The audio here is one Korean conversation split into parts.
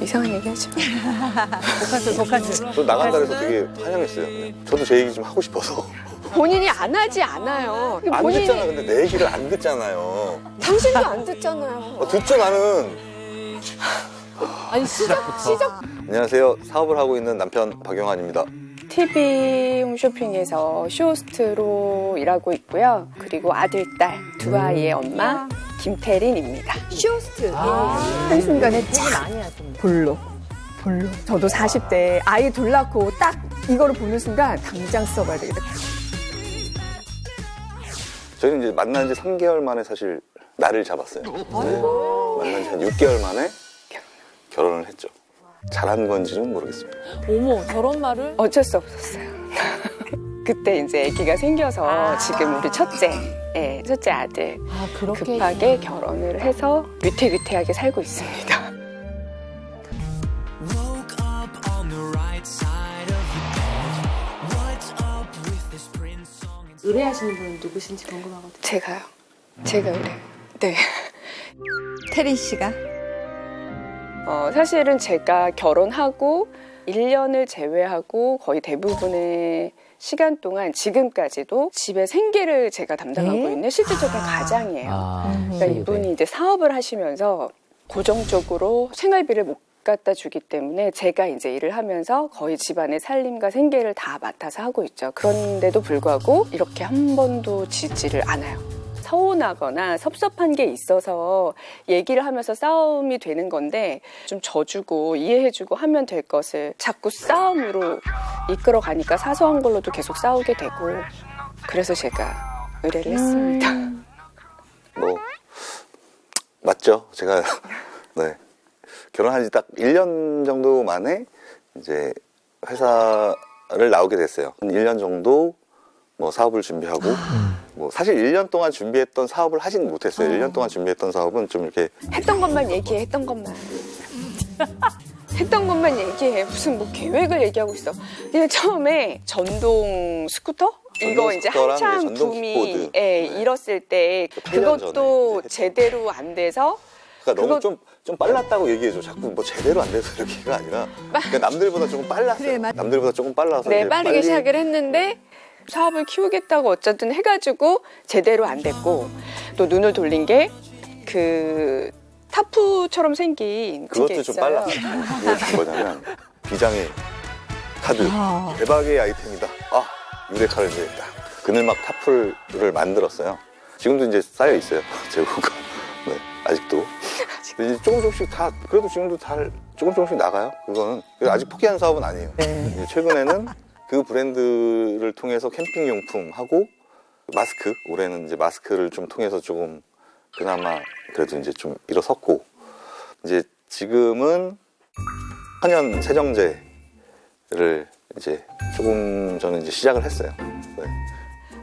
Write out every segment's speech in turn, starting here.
이상한 얘기 하지 마. 독하죠. 저 나간다 그래서 되게 환영했어요. 그냥. 저도 제 얘기 좀 하고 싶어서. 본인이 안 하지 않아요. 안 듣잖아. 근데 내 얘기를 안 듣잖아요. 당신도 안 듣잖아요. 듣죠 나는. 아니 시작. 안녕하세요. 사업을 하고 있는 남편 박영환입니다. TV 홈쇼핑에서 쇼호스트로 일하고 있고요. 그리고 아들, 딸 두 아이의 엄마 김태린입니다. 쇼호스트. 한순간에 많이 하던데. 볼록. 저도 40대 아이 둘 낳고 딱 이거를 보는 순간 당장 써봐야 되겠다. 저희는 이제 만난 지 3개월 만에 사실 날을 잡았어요. 네. 만난 지 한 6개월 만에 결혼을 했죠. 잘한 건지는 모르겠습니다. 어머, 저런 말을? 어쩔 수 없었어요. 그때 이제 아기가 생겨서 지금 우리 첫째 아들 그렇게 급하게 결혼을 해서 위태위태하게 살고 있습니다. 의뢰하시는 분은 누구신지 궁금하거든요. 제가 그래요. 네. 태린 씨가? 사실은 제가 결혼하고 1년을 제외하고 거의 대부분의 시간 동안 지금까지도 집의 생계를 제가 담당하고 있는 실질적인 가장이에요. 그러니까 이분이 이제 사업을 하시면서 고정적으로 생활비를 못 갖다 주기 때문에 제가 이제 일을 하면서 거의 집안의 살림과 생계를 다 맡아서 하고 있죠. 그런데도 불구하고 이렇게 한 번도 지지를 않아요. 서운하거나 섭섭한 게 있어서 얘기를 하면서 싸움이 되는 건데 좀 져주고 이해해주고 하면 될 것을 자꾸 싸움으로 이끌어가니까 사소한 걸로도 계속 싸우게 되고 그래서 제가 의뢰를 했습니다. 뭐 맞죠? 제가 네. 결혼한 지 딱 1년 정도 만에 이제 회사를 나오게 됐어요. 1년 정도 뭐 사업을 준비하고 뭐 사실 1년 동안 준비했던 사업을 하진 못했어요. 1년 동안 준비했던 사업은 좀 이렇게 했던 것만 얘기해. 했던 것만 얘기해. 무슨 뭐 계획을 얘기하고 있어. 그냥 처음에 전동 스쿠터? 이거 이제 한참 붐이 일었을 때 그것도 제대로 안 돼서 그러니까 너무 좀 빨랐다고 얘기해줘. 자꾸 뭐 제대로 안 돼서 이렇게가 아니라 그러니까 남들보다 조금 빨랐어요. 그래, 남들보다 조금 빨라서 네, 빠르게 빨리... 시작을 했는데 사업을 키우겠다고 어쨌든 해가지고 제대로 안 됐고 또 눈을 돌린 게 그 타프처럼 생긴 그게 그것도 좀 있어요. 빨랐어요. 이게 뭐냐면 비장의 카드 대박의 아이템이다. 유레카를 이제 딱 그늘막 타프를 만들었어요. 지금도 이제 쌓여 있어요. 재고가. 네, 아직도. 근데 이제 조금씩 다 그래도 지금도 다 조금씩 나가요. 그거는 아직 포기한 사업은 아니에요. 이제 최근에는 그 브랜드를 통해서 캠핑용품하고 마스크, 올해는 이제 마스크를 좀 통해서 조금 그나마 그래도 이제 좀 일어섰고, 이제 지금은 천연 세정제를 이제 조금 저는 이제 시작을 했어요. 네.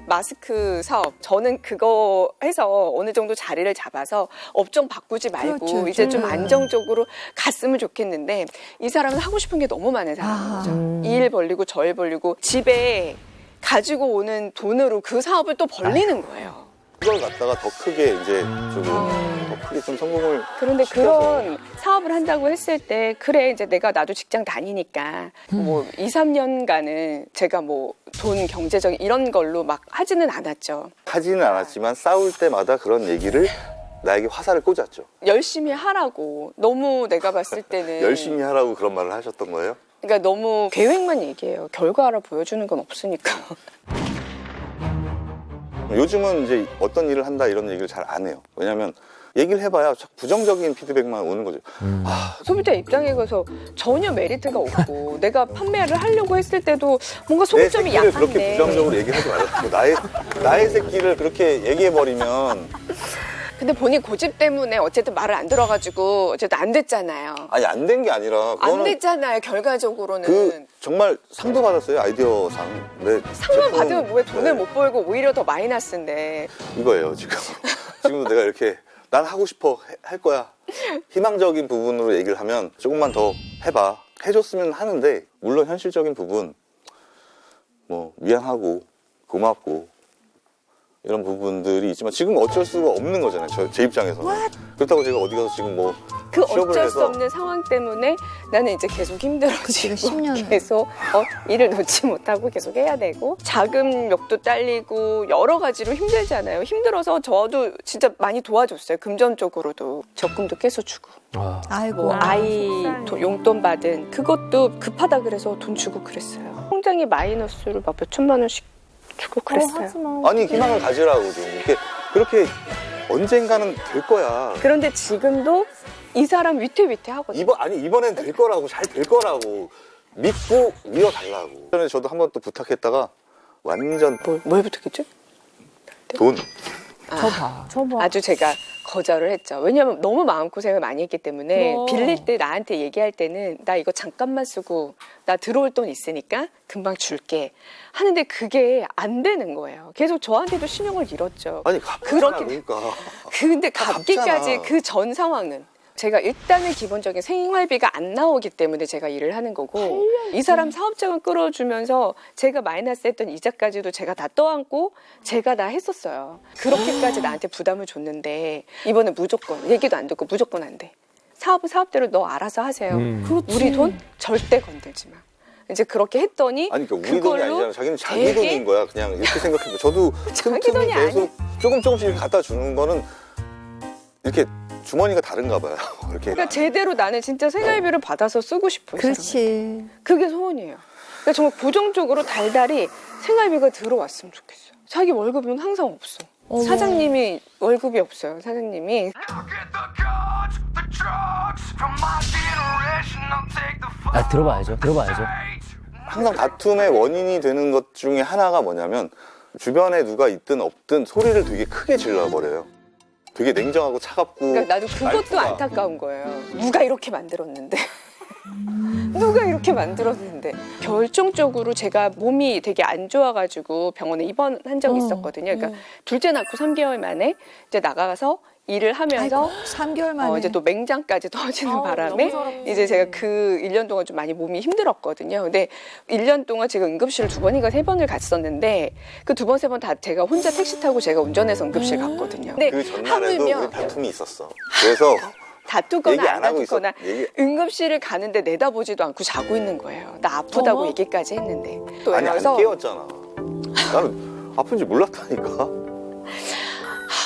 마스크 사업 저는 그거 해서 어느 정도 자리를 잡아서 업종 바꾸지 말고 그렇죠. 이제 좀 안정적으로 갔으면 좋겠는데 이 사람은 하고 싶은 게 너무 많은 사람인 거죠. 이 일 벌리고 저 일 벌리고 집에 가지고 오는 돈으로 그 사업을 또 벌리는 거예요. 그걸 갖다가 더 크게 이제 조금 더 크게 좀 성공을 그런데 시켜서. 그런 사업을 한다고 했을 때 그래 이제 나도 직장 다니니까 뭐 2, 3년간은 제가 뭐 돈 경제적인 이런 걸로 막 하지는 않았죠. 하지는 않았지만 싸울 때마다 그런 얘기를 나에게 화살을 꽂았죠. 열심히 하라고 너무 내가 봤을 때는 열심히 하라고 그런 말을 하셨던 거예요? 그러니까 너무 계획만 얘기해요. 결과를 보여주는 건 없으니까. 요즘은 이제 어떤 일을 한다 이런 얘기를 잘 안 해요. 왜냐면 얘기를 해봐야 부정적인 피드백만 오는 거죠. 소비자 입장에 가서 전혀 메리트가 없고 내가 판매를 하려고 했을 때도 뭔가 내 소비점이 새끼를 그렇게 약한데 부정적으로 얘기하지 말라고. 나의 새끼를 그렇게 얘기해버리면 근데 본인 고집 때문에 어쨌든 말을 안 들어가지고 어쨌든 안 됐잖아요. 아니 안 된 게 아니라 안 그거는 됐잖아요. 결과적으로는. 그 정말 상도 받았어요. 아이디어상. 내 상만 제품, 받으면 왜 돈을 네, 못 벌고 오히려 더 마이너스인데. 이거예요 지금. 지금도 내가 이렇게 난 하고 싶어 할 거야. 희망적인 부분으로 얘기를 하면 조금만 더 해봐. 해줬으면 하는데 물론 현실적인 부분 뭐 미안하고 고맙고 이런 부분들이 있지만 지금 어쩔 수가 없는 거잖아요. 제 입장에서는. 그렇다고 제가 어디 가서 지금 뭐 그 취업을 어쩔 수 해서 없는 상황 때문에 나는 이제 계속 그치, 힘들어지고 10년을. 계속 일을 놓지 못하고 계속 해야 되고 자금력도 딸리고 여러 가지로 힘들잖아요. 힘들어서 저도 진짜 많이 도와줬어요. 금전적으로도 적금도 깨서 주고 아이고. 뭐 아이 속상해. 용돈 받은 그것도 급하다 그래서 돈 주고 그랬어요. 통장에 마이너스를 막 몇천만 원씩 주고 그랬어요. 하지 마. 아니 희망을 가지라고 좀 이렇게 그렇게 언젠가는 될 거야. 그런데 지금도 이 사람 위태위태하거든요. 이번엔 될 거라고 잘 될 거라고 믿고 믿어달라고. 전에 저도 한번 또 부탁했다가 완전 뭘 부탁했죠? 돈. 저봐. 아주 제가 거절을 했죠. 왜냐하면 너무 마음고생을 많이 했기 때문에 그럼. 빌릴 때 나한테 얘기할 때는 나 이거 잠깐만 쓰고 나 들어올 돈 있으니까 금방 줄게 하는데 그게 안 되는 거예요. 계속 저한테도 신용을 잃었죠. 아니 그렇게 그러니까. 근데 다 갚기까지 갚잖아. 그 전 상황은 제가 일단은 기본적인 생활비가 안 나오기 때문에 제가 일을 하는 거고 이 사람 사업자금 끌어주면서 제가 마이너스 했던 이자까지도 제가 다 떠안고 제가 다 했었어요. 그렇게까지 나한테 부담을 줬는데 이번에 무조건 얘기도 안 듣고 무조건 안 돼. 사업은 사업대로 너 알아서 하세요. 우리 돈 절대 건들지 마. 이제 그렇게 했더니 아니 그러니까 우리 돈이 아니잖아. 자기는 자기 되게 돈인 거야. 그냥 이렇게 생각해봐. 저도 자기 틈틈이 돈이 계속 조금씩 갖다 주는 거는 이렇게 주머니가 다른가 봐요. 이렇게. 그러니까 제대로 나는 진짜 생활비를 받아서 쓰고 싶어요. 이 사람은. 그렇지. 그게 소원이에요. 그러니까 정말 고정적으로 달달이 생활비가 들어왔으면 좋겠어요. 자기 월급은 항상 없어. 어머. 사장님이 월급이 없어요. 사장님이. 아, 들어봐야죠. 항상 다툼의 원인이 되는 것 중에 하나가 뭐냐면 주변에 누가 있든 없든 소리를 되게 크게 질러버려요. 되게 냉정하고 차갑고. 그러니까 나도 그것도 말투가. 안타까운 거예요. 누가 이렇게 만들었는데. 누가 이렇게 만들었는데. 결정적으로 제가 몸이 되게 안 좋아가지고 병원에 입원한 적이 있었거든요. 그러니까 둘째 낳고 3개월 만에 이제 나가서 일을 하면서 3개월 만에. 이제 또 맹장까지 터지는 아우, 바람에 너무 서럽지. 이제 제가 그 1년 동안 좀 많이 몸이 힘들었거든요. 근데 1년 동안 제가 응급실을 2번인가 3번을 갔었는데 그 2번, 3번 다 제가 혼자 택시 타고 제가 운전해서 응급실 갔거든요. 근데 그 전날에도 우리 하물며 다툼이 있었어. 그래서 얘기 다투거나 안 안 하고 있어. 다투거나 얘기. 응급실을 가는데 내다보지도 않고 자고 있는 거예요. 나 아프다고 어머. 얘기까지 했는데. 또 아니 안 그래서 깨웠잖아. 나는 아픈지 몰랐다니까.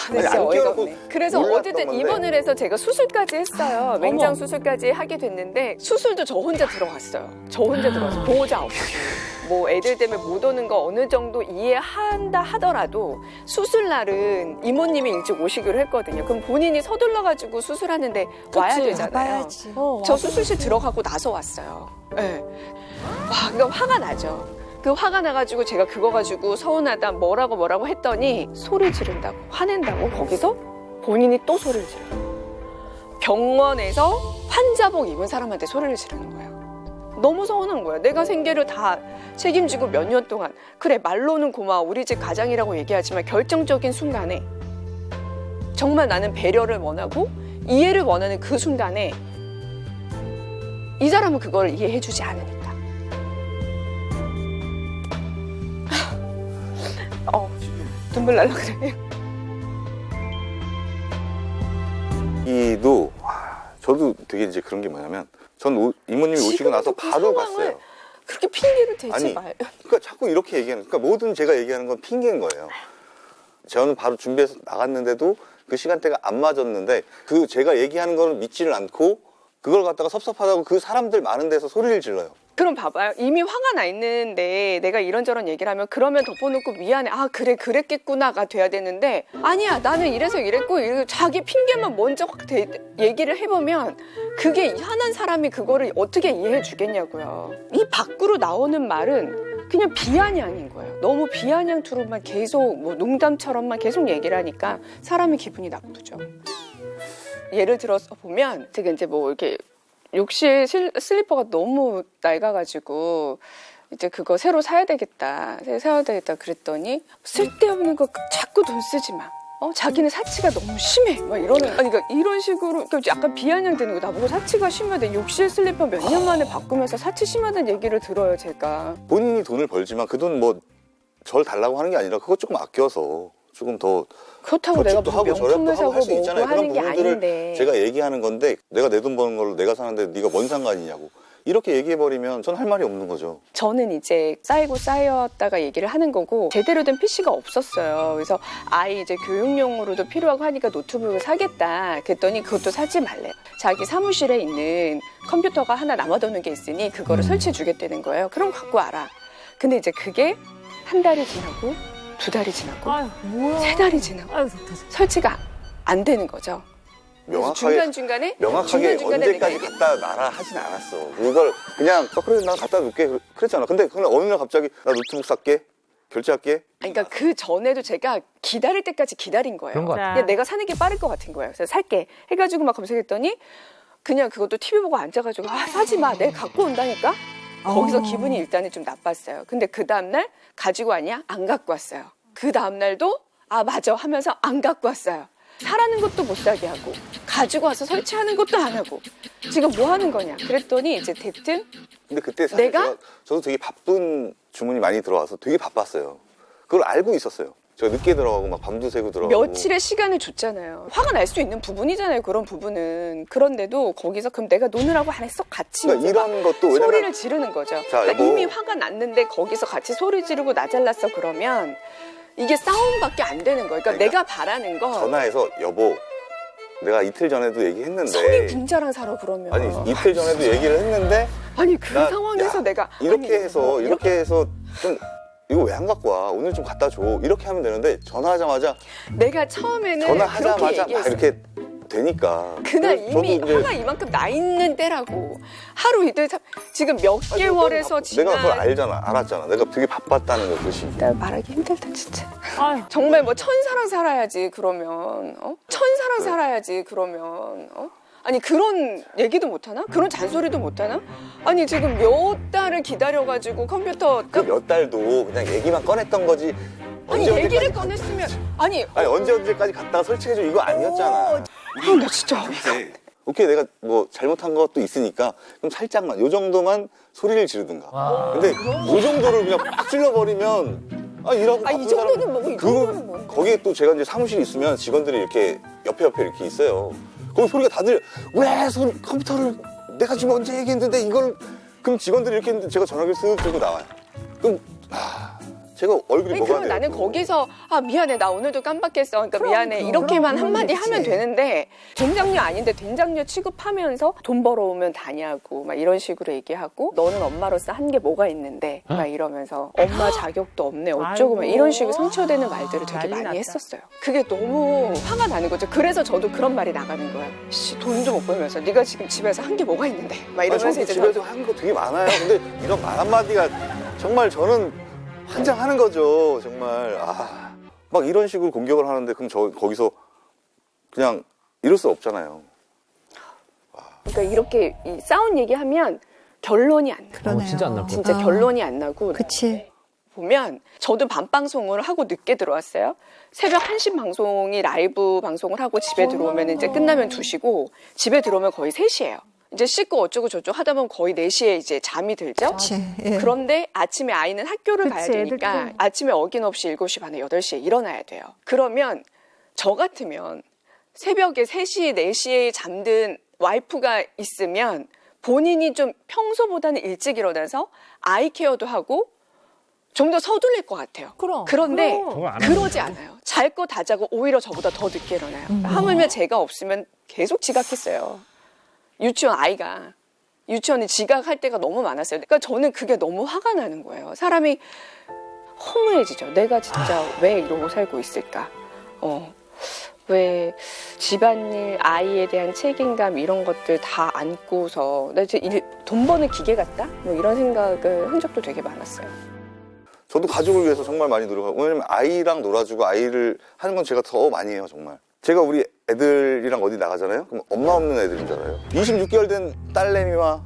근데 진짜 안 어이가 깨워놓고 없네. 그래서 몰랐던 어쨌든 건데. 입원을 해서 제가 수술까지 했어요. 맹장 수술까지 하게 됐는데 수술도 저 혼자 들어갔어요. 저 혼자 들어가서 보호자 없이. 뭐 애들 때문에 못 오는 거 어느 정도 이해한다 하더라도 수술날은 이모님이 일찍 오시기로 했거든요. 그럼 본인이 서둘러가지고 수술하는데 와야 되잖아요. 가봐야지. 저 수술실 들어가고 나서 왔어요. 네. 와, 이거 화가 나죠. 그 화가 나가지고 제가 그거 가지고 서운하다 뭐라고 했더니 소리 지른다고 화낸다고 거기서 본인이 또 소리를 질러요. 병원에서 환자복 입은 사람한테 소리를 지르는 거예요. 너무 서운한 거예요. 내가 생계를 다 책임지고 몇 년 동안 그래 말로는 고마워 우리 집 가장이라고 얘기하지만 결정적인 순간에 정말 나는 배려를 원하고 이해를 원하는 그 순간에 이 사람은 그걸 이해해주지 않으니까. 눈물 날라 그래. 이도 저도 되게 이제 그런 게 뭐냐면 전 이모님이 오시고 나서 그 바로 상황을 갔어요. 그렇게 핑계를 대지 아니, 마요. 그러니까 자꾸 이렇게 얘기하는. 그러니까 모든 제가 얘기하는 건 핑계인 거예요. 저는 바로 준비해서 나갔는데도 그 시간대가 안 맞았는데 그 제가 얘기하는 거를 믿지를 않고 그걸 갖다가 섭섭하다고 그 사람들 많은 데서 소리를 질러요. 그럼 봐봐요. 이미 화가 나 있는데 내가 이런저런 얘기를 하면 그러면 덮어놓고 미안해. 아 그래 그랬겠구나가 돼야 되는데 아니야 나는 이래서 이랬고 자기 핑계만 먼저 확 얘기를 해보면 그게 화난 사람이 그거를 어떻게 이해해 주겠냐고요. 이 밖으로 나오는 말은 그냥 비아냥인 거예요. 너무 비아냥 투로만 계속 뭐 농담처럼만 계속 얘기를 하니까 사람이 기분이 나쁘죠. 예를 들어서 보면 되게 이제 뭐 이렇게 욕실 슬리퍼가 너무 낡아가지고 이제 그거 새로 사야 되겠다 그랬더니 쓸데없는 거 자꾸 돈 쓰지 마. 자기는 사치가 너무 심해. 막 이러는. 아니, 그러니까 이런 식으로 그러니까 약간 비아냥되는 거. 나보고 사치가 심하대. 욕실 슬리퍼 몇 년 만에 바꾸면서 사치 심하다는 얘기를 들어요, 제가. 본인이 돈을 벌지만 그 돈 뭐 절 달라고 하는 게 아니라 그거 조금 아껴서 조금 더 그렇다고 내가 저축도 뭐 하고 저렴도 명품을 하고 사고 할 수 뭐고 있잖아요. 그런 하는 게 부분들을 아닌데 제가 얘기하는 건데 내가 내 돈 버는 걸로 내가 사는데 네가 뭔 상관이냐고 이렇게 얘기해버리면 전 할 말이 없는 거죠. 저는 이제 쌓이고 쌓였다가 얘기를 하는 거고 제대로 된 PC가 없었어요. 그래서 아이 이제 교육용으로도 필요하고 하니까 노트북을 사겠다. 그랬더니 그것도 사지 말래. 자기 사무실에 있는 컴퓨터가 하나 남아도는 게 있으니 그거를 설치해 주겠다는 거예요. 그럼 갖고 와라. 근데 이제 그게 한 달이 지나고 2달이 지나고 아유, 뭐야. 3달이 지나고 아유, 좋다. 설치가 안 되는 거죠. 중간중간에 언제까지 갖다 놔라 하진 않았어. 그걸 그냥 그래 나 갖다 놓게 그랬잖아. 근데 어느 날 갑자기 나 노트북 살게 결제할게. 그러니까 그 전에도 제가 기다릴 때까지 기다린 거예요. 그런 것 같아요. 그냥 내가 사는 게 빠를 것 같은 거예요. 그래서 살게 해가지고 막 검색했더니 그냥 그것도 TV 보고 앉아가지고 사지 마. 내가 갖고 온다니까. 거기서 기분이 일단은 좀 나빴어요. 근데 그 다음날 가지고 왔냐? 안 갖고 왔어요. 그 다음날도 맞아 하면서 안 갖고 왔어요. 사라는 것도 못 사게 하고 가지고 와서 설치하는 것도 안 하고 지금 뭐 하는 거냐 그랬더니 이제 대뜸 근데 그때 사실 내가? 저도 되게 바쁜 주문이 많이 들어와서 되게 바빴어요. 그걸 알고 있었어요. 제가 늦게 들어가고 막 밤도 새고 들어가고 며칠의 시간을 줬잖아요. 화가 날 수 있는 부분이잖아요. 그런 부분은. 그런데도 거기서 그럼 내가 노느라고 안 했어? 같이 그러니까 이제 이런 것도 왜냐면 소리를 지르는 거죠. 자, 그러니까 여보. 이미 화가 났는데 거기서 같이 소리 지르고 나 잘랐어 그러면 이게 싸움밖에 안 되는 거예요. 그러니까 내가 바라는 거 전화해서 여보 내가 이틀 전에도 얘기했는데 성인 분자랑 살아 그러면 아니 이틀 전에도 얘기를 했는데 아니 그 나, 상황에서 야, 내가 이렇게 아니, 해서 좀 이거 왜 안 갖고 와 오늘 좀 갖다 줘 이렇게 하면 되는데 전화하자마자 내가 처음에는 그렇게 전화하자마자 막 얘기했어요. 이렇게 되니까 그날 그래서 저도 이미 이제 화가 이만큼 나 있는 때라고 하루 이틀 지금 몇 개월에서 지난 내가 그걸 알았잖아 내가 되게 바빴다는 걸 그 시기 나 말하기 힘들다 진짜. 아유. 정말 뭐 천사랑 살아야지 그러면 천사랑 살아야지 그러면 아니 그런 얘기도 못하나? 그런 잔소리도 못하나? 아니 지금 몇 달을 기다려가지고 컴퓨터 그 몇 달도 그냥 얘기만 꺼냈던 거지 아니 언제 얘기를 언제까지 꺼냈으면 아니 언제까지 갖다가 설치해줘 이거 아니었잖아 나 진짜 오케이 내가 뭐 잘못한 것도 있으니까 그럼 살짝만 요 정도만 소리를 지르든가 근데 요 정도를 그냥 빡 질러버리면 일하고 이 바쁜 정도는 사람 뭐고 이 정도는 뭐 거기에 또 제가 이제 사무실이 있으면 직원들이 이렇게 옆에 이렇게 있어요 거기 소리가 다들 왜 컴퓨터를 내가 지금 언제 얘기했는데 이걸 그럼 직원들이 이렇게 했는데 제가 전화기를 쓱 들고 나와요 그럼 제가 얼굴이 아니, 뭐가 그럼 돼요 나는 또. 거기서 미안해 나 오늘도 깜빡했어 그러니까 미안해 그럼, 이렇게만 그럼 한마디 그렇지. 하면 되는데 된장녀 아닌데 된장녀 취급하면서 돈 벌어오면 다냐고 막 이런 식으로 얘기하고 너는 엄마로서 한 게 뭐가 있는데 막 이러면서 엄마 자격도 없네 어쩌고 막 아이고. 이런 식으로 상처되는 말들을 되게 난리 많이 났다. 했었어요 그게 너무 화가 나는 거죠 그래서 저도 그런 말이 나가는 거예요 씨 돈도 못 벌면서 네가 지금 집에서 한 게 뭐가 있는데 막 이러면서 저도 이제 집에서 하는 거 되게 많아요 근데 이런 말 한마디가 정말 저는 환장하는 거죠 정말 막 이런 식으로 공격을 하는데 그럼 저 거기서 그냥 이럴 수 없잖아요 그러니까 이렇게 이 싸운 얘기하면 결론이 안 나요 그러네요. 진짜 안 날 것 진짜 결론이 안 나고 그치. 보면 저도 밤 방송을 하고 늦게 들어왔어요. 새벽 1시 방송이 라이브 방송을 하고 집에 들어오면 이제 끝나면 2시고 집에 들어오면 거의 3시예요. 이제 씻고 어쩌고 저쩌고 하다 보면 거의 4시에 이제 잠이 들죠. 그치. 예. 그런데 아침에 아이는 학교를 그치, 가야 애들 되니까 또. 아침에 어김없이 7시 반에 8시에 일어나야 돼요. 그러면 저 같으면 새벽에 3시, 4시에 잠든 와이프가 있으면 본인이 좀 평소보다는 일찍 일어나서 아이 케어도 하고 좀 더 서둘릴 것 같아요. 그런데 그러지 않아요. 잘 거 다 자고 오히려 저보다 더 늦게 일어나요. 하물며 제가 없으면 계속 지각했어요. 유치원에 지각할 때가 너무 많았어요. 그러니까 저는 그게 너무 화가 나는 거예요. 사람이 허무해지죠. 내가 진짜 왜 이러고 살고 있을까? 왜 집안일, 아이에 대한 책임감 이런 것들 다 안고서 나 이제 돈 버는 기계 같다? 뭐 이런 생각을 한 적도 되게 많았어요. 저도 가족을 위해서 정말 많이 노력하고 왜냐면 아이랑 놀아주고 아이를 하는 건 제가 더 많이 해요 정말 제가 우리 애들이랑 어디 나가잖아요 그럼 엄마 없는 애들인 줄 알아요 26개월 된 딸내미와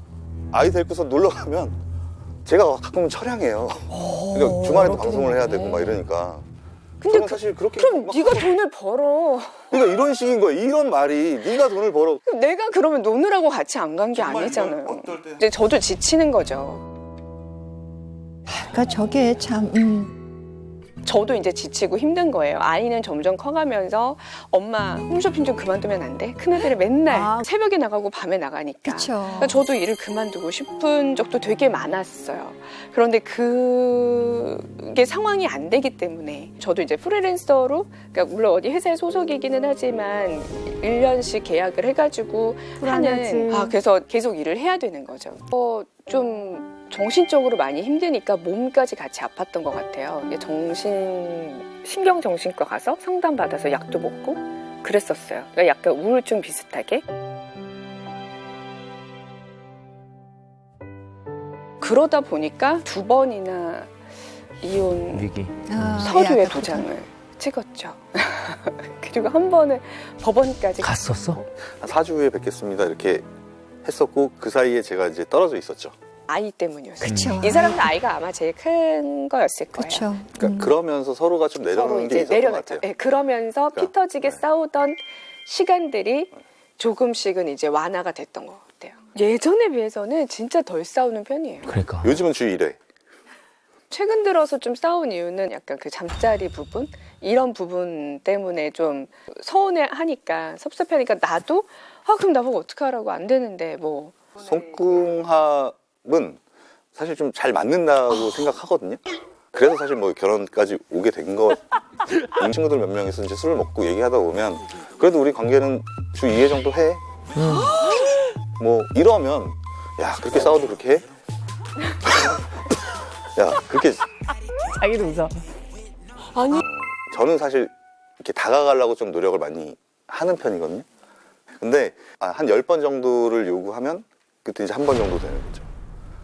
아이 데리고서 놀러 가면 제가 가끔은 처량해요 그러니까 주말에도 방송을 해야 되고 막 이러니까 근데 저는 사실 그렇게 그럼 막 네가 돈을 벌어. 그러니까 이런 식인 거예요 이런 말이 네가 돈을 벌어 그럼 내가 그러면 노느라고 같이 안 간 게 정말 아니잖아요. 이건 어떨 때- 이제 저도 지치는 거죠. 그러니까 저게 참 저도 이제 지치고 힘든 거예요. 아이는 점점 커가면서 엄마 홈쇼핑 좀 그만두면 안 돼? 큰아들이 맨날 새벽에 나가고 밤에 나가니까. 그쵸. 그러니까 저도 일을 그만두고 싶은 적도 되게 많았어요. 그런데 그게 상황이 안 되기 때문에 저도 이제 프리랜서로, 그러니까 물론 어디 회사에 소속이기는 하지만 1년씩 계약을 해가지고 하는, 그래서 계속 일을 해야 되는 거죠. 좀 정신적으로 많이 힘드니까 몸까지 같이 아팠던 것 같아요. 신경정신과 가서 상담받아서 약도 먹고 그랬었어요. 그러니까 약간 우울증 비슷하게. 그러다 보니까 2번이나 이혼 위기. 서류에 도장을 찍었죠. 그리고 한 번은 법원까지 갔었어? 4주 후에 뵙겠습니다 이렇게 했었고 그 사이에 제가 이제 떨어져 있었죠. 아이 때문이었어요. 그쵸. 이 사람도 아이가 아마 제일 큰 거였을 거예요. 그쵸. 그러니까 그러면서 서로가 좀 서로 내려놓는 게 이제 있었던 것 내려놨죠. 같아요. 네, 그러면서 그러니까, 피 터지게 네. 싸우던 시간들이 조금씩은 이제 완화가 됐던 것 같아요. 예전에 비해서는 진짜 덜 싸우는 편이에요. 그러니까. 요즘은 주 1회. 최근 들어서 좀 싸운 이유는 약간 그 잠자리 부분? 이런 부분 때문에 좀 서운해하니까, 섭섭해하니까 나도 그럼 나보고 어떻게 하라고, 안 되는데 뭐. 손궁합은 사실 좀 잘 맞는다고 생각하거든요. 그래서 사실 뭐 결혼까지 오게 된 거. 이 친구들 몇 명이서 이제 술을 먹고 얘기하다 보면 그래도 우리 관계는 주 2회 정도 해. 뭐 이러면 야 그렇게 싸워도 그렇게 해? 야 그렇게 자기도 웃어. 저는 사실 이렇게 다가가려고 좀 노력을 많이 하는 편이거든요. 근데 한 10번 정도를 요구하면 그때 이제 한 번 정도 되는 거죠.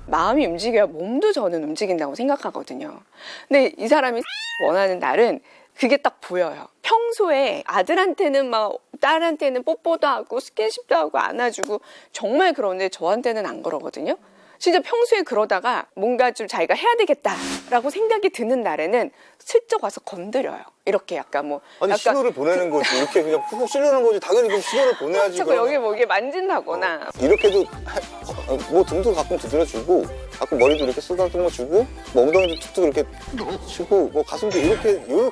마음이 움직여야 몸도 저는 움직인다고 생각하거든요. 근데 이 사람이 원하는 날은 그게 딱 보여요. 평소에 아들한테는 막 딸한테는 뽀뽀도 하고 스킨십도 하고 안아주고 정말 그런데 저한테는 안 그러거든요. 진짜 평소에 그러다가 뭔가 좀 자기가 해야 되겠다라고 생각이 드는 날에는 슬쩍 와서 건드려요. 이렇게 약간 뭐 아니 약간 신호를 보내는 거지. 이렇게 그냥 푹푹 찌르는 거지. 당연히 그럼 신호를 보내야지. 자꾸 여기 뭐 이게 만진다거나 이렇게도 뭐 등도 가끔 두드려주고 가끔 머리도 이렇게 쓰다듬어주고 뭐 엉덩이도 툭툭 이렇게 치고 뭐 가슴도 이렇게 그냥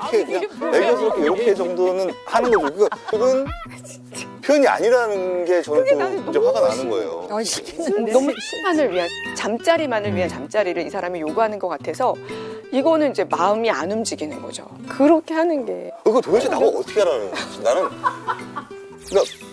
애교스럽게 이렇게 정도는 하는 거죠. 그건 표현이 아니라는 게 저는 또 이제 화가 나는 거예요. 너무 시간을 위한 잠자리만을 위한 잠자리를 이 사람이 요구하는 것 같아서 이거는 이제 마음이 안 움직이는 거죠. 그렇게 하는 게. 그거 도대체 나보고 어떻게 하라는 거지? 그러니까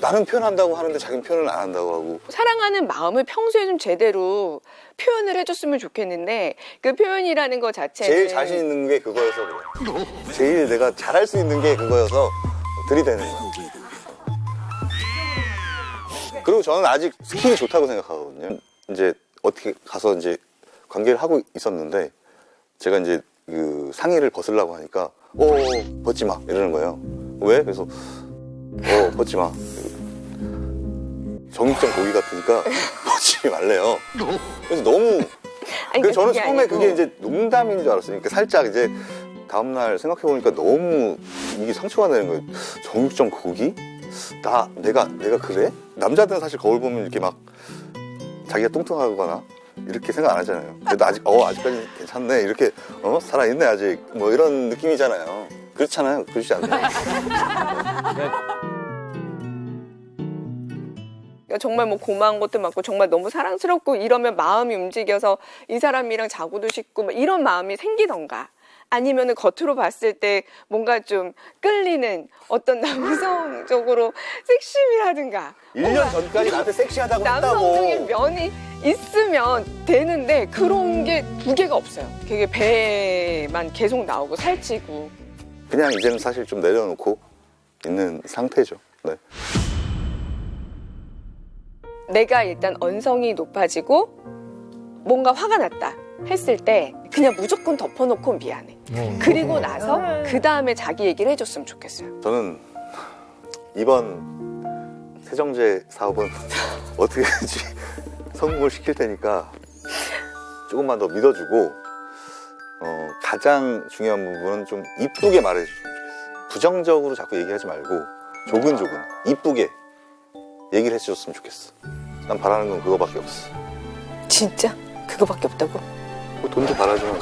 나는 표현한다고 하는데 자기는 표현을 안 한다고 하고. 사랑하는 마음을 평소에 좀 제대로 표현을 해줬으면 좋겠는데 그 표현이라는 것 자체는 제일 자신 있는 게 그거여서 그래. 제일 내가 잘할 수 있는 게 그거여서 들이대는 거야. 그리고 저는 아직 스킬이 좋다고 생각하거든요. 이제 어떻게 가서 이제 관계를 하고 있었는데 제가 이제 그 상의를 벗으려고 하니까 벗지 마 이러는 거예요. 왜? 그래서 벗지 마. 정육점 고기 같으니까 벗지 말래요. 그래서 너무. 그래서 저는 처음에 그게 이제 농담인 줄 알았어요. 그러니까 살짝 이제 다음날 생각해보니까 너무 이게 상처가 되는 거예요. 정육점 고기? 내가 그래? 남자들은 사실 거울 보면 이렇게 막 자기가 뚱뚱하거나 이렇게 생각 안 하잖아요. 그래도 아직까지 괜찮네. 이렇게, 살아있네, 아직. 뭐 이런 느낌이잖아요. 그렇잖아요. 그렇지 않나요? 정말 뭐 고마운 것도 많고 정말 너무 사랑스럽고 이러면 마음이 움직여서 이 사람이랑 자고도 싶고 막 이런 마음이 생기던가 아니면은 겉으로 봤을 때 뭔가 좀 끌리는 어떤 남성적으로 섹시미라든가 1년 전까지 나한테 섹시하다고 남성적인 했다고. 면이 있으면 되는데 그런 게 두 개가 없어요. 되게 배만 계속 나오고 살찌고. 그냥 이제는 사실 좀 내려놓고 있는 상태죠. 네. 내가 일단 언성이 높아지고 뭔가 화가 났다 했을 때 그냥 무조건 덮어놓고 미안해. 그리고 나서 그 다음에 자기 얘기를 해줬으면 좋겠어요. 저는 이번 세정제 사업은 어떻게든지 성공을 시킬 테니까 조금만 더 믿어주고 가장 중요한 부분은 좀 이쁘게 말해주면 좋겠어. 부정적으로 자꾸 얘기하지 말고 조근조근 이쁘게 얘기를 해줬으면 좋겠어. 난 바라는 건 그거밖에 없어. 진짜? 그거밖에 없다고? 뭐 돈도 바라지만